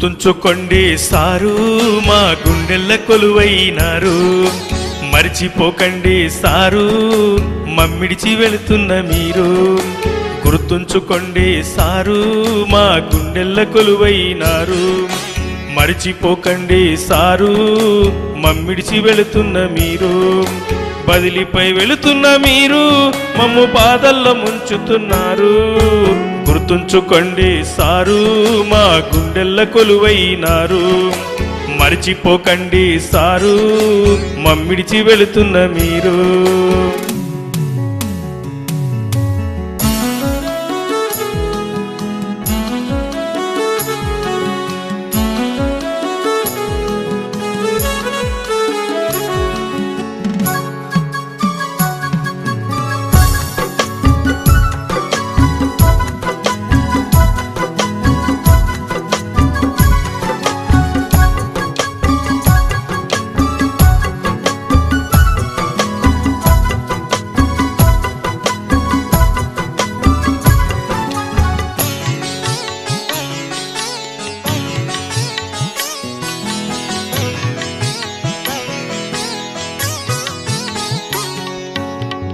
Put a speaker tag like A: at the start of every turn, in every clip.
A: గుర్తుంచుకోండి సారు మా గుండెల్ల కొలువైనారు. మరిచిపోకండి సారు మమ్మిడిచి వెళుతున్న మీరు. గుర్తుంచుకోండి సారు మా గుండెల్ల కొలువైనారు. మరిచిపోకండి సారు మమ్మిడిచి వెళుతున్న మీరు. బదిలీపై వెళుతున్న మీరు మమ్ము బాధల్లో ముంచుతున్నారు. గుర్తుంచుకోండి సారు మా గుండెల్ల కొలువైనారు. మరిచిపోకండి సారు మమ్మిడిచి వెళుతున్న మీరు.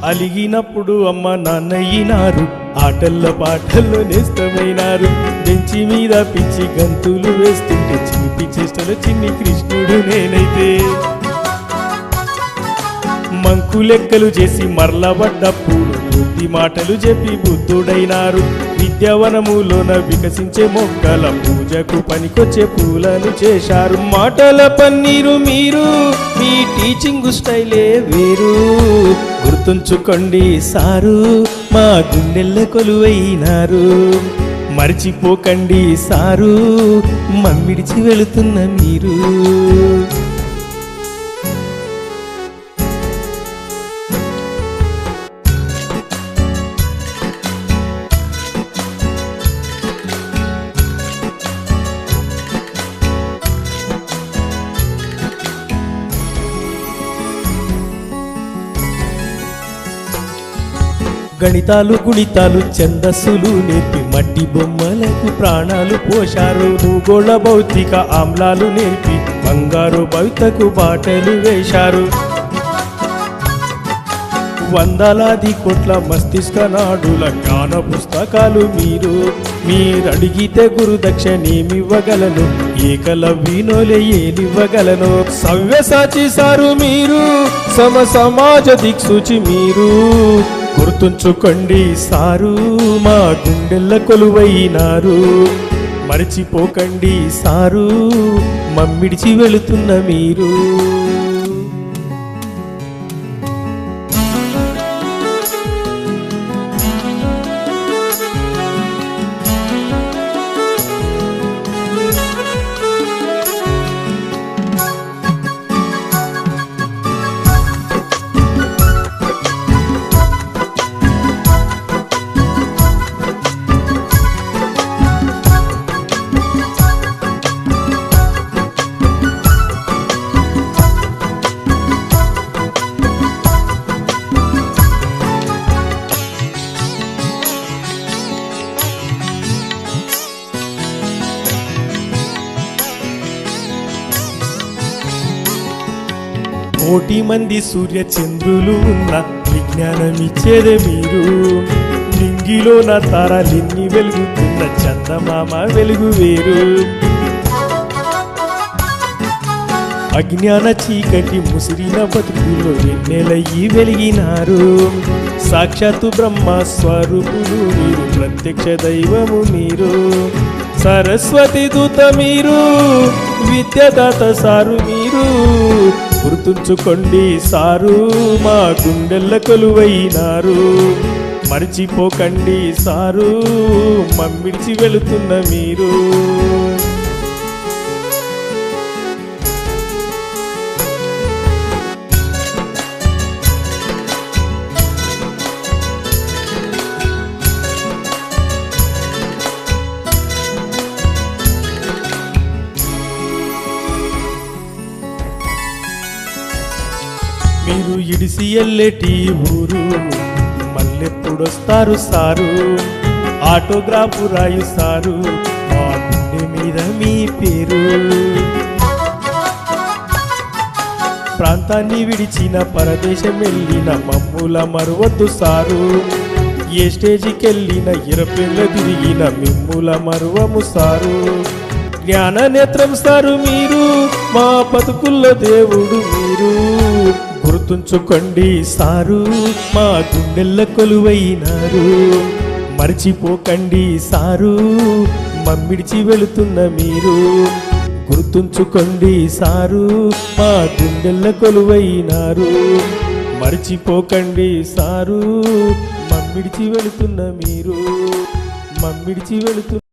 A: అలిగినప్పుడు అమ్మ నాన్నయ్యినారు. ఆటల్లో పాటల్లో నేస్తమైనారు. బెంచి మీద పిచ్చి గంతులు వేస్తుంటే చిలిపి చేష్టలు చిన్ని కృష్ణుడు నేనైతే. మంకు లెక్కలు చేసి మరలబడ్డప్పుడు బుద్ధి మాటలు చెప్పి బుద్ధుడైనారు. విద్యావనములోన వికసించే మొక్కల పూజకు పనికొచ్చే పూలను చేశారు. మాటల పన్నీరు మీరు, మీ టీచింగ్ స్టైలే వేరు. గుర్తుంచుకోండి సారు మా గుండెల్ల కొలువైనారు. మరిచిపోకండి సారు మమ్మిడిచి వెళుతున్న మీరు. గణితాలు గుణితాలు ఛందస్సులు నేర్పి మట్టి బొమ్మలకు ప్రాణాలు పోశారు. భూగోళ భౌతిక ఆమ్లాలు నేర్పి బంగారు భవితకు బాటలు వేశారు. వందలాది కోట్ల మస్తిష్క నాడుల జ్ఞాన పుస్తకాలు మీరు. మీరడిగితే గురుదక్షిణేమివ్వగలను, ఏకలవ్యునోలే ఏనివ్వగలను. సవ్యసాచి సారు మీరు, సమాజ దిక్సూచి మీరు. గుర్తుంచుకోండి సారు మా గుండెల్ల కొలువైనారు. మరిచిపోకండి సారు మమ్మిడిచి వెళుతున్న మీరు. కోటి మంది సూర్య చంద్రులు ఉన్న విజ్ఞానమిచ్చేదే మీరు. నింగిలో నా తారాలెన్ని వెలుగుతున్న చందమామ వెలుగు వేరు. అజ్ఞాన చీకటి ముసిరిన బతుకులో వెన్నెలయ్యి వెలిగినారు. సాక్షాత్తు బ్రహ్మ స్వరూపులు మీరు, ప్రత్యక్ష దైవము మీరు. సరస్వతి దూత మీరు, విద్యాదాత సారు మీరు. గుర్తుంచుకోండి సారు మా గుండెల్ల కొలువైనారు. మరిచిపోకండి సారు మమ్మిడిచి వెళుతున్న మీరు. మీరు ఇడిసి ఎల్లెటి ఊరు, మళ్ళెప్పుడొస్తారు సారు? ఆటోగ్రాఫ్ రాయు సారు, మా గుండె మీద మీ పేరు. ప్రాంతాన్ని విడిచిన పరదేశం వెళ్ళిన మమ్ముల మరువద్దు సారు. ఏ స్టేజికెళ్ళిన ఇరపేళ్ళ తిరిగిన మిమ్ముల మరువము సారు. జ్ఞాన నేత్రం సారు మీరు, మా బతుకుల్లో దేవుడు మీరు. గుర్తుంచుకోండి సారు, మా గుండెల్ల కొలువైనారు. మర్చిపోకండి సారు, మమ్మిడిచి వెళుతున్న మీరు. గుర్తుంచుకోండి సారు, మా గుండెల్ల కొలువైనారు. మర్చిపోకండి సారు, మమ్మిడిచి వెళుతున్న మీరు. మమ్మిడిచి వెళుతున్న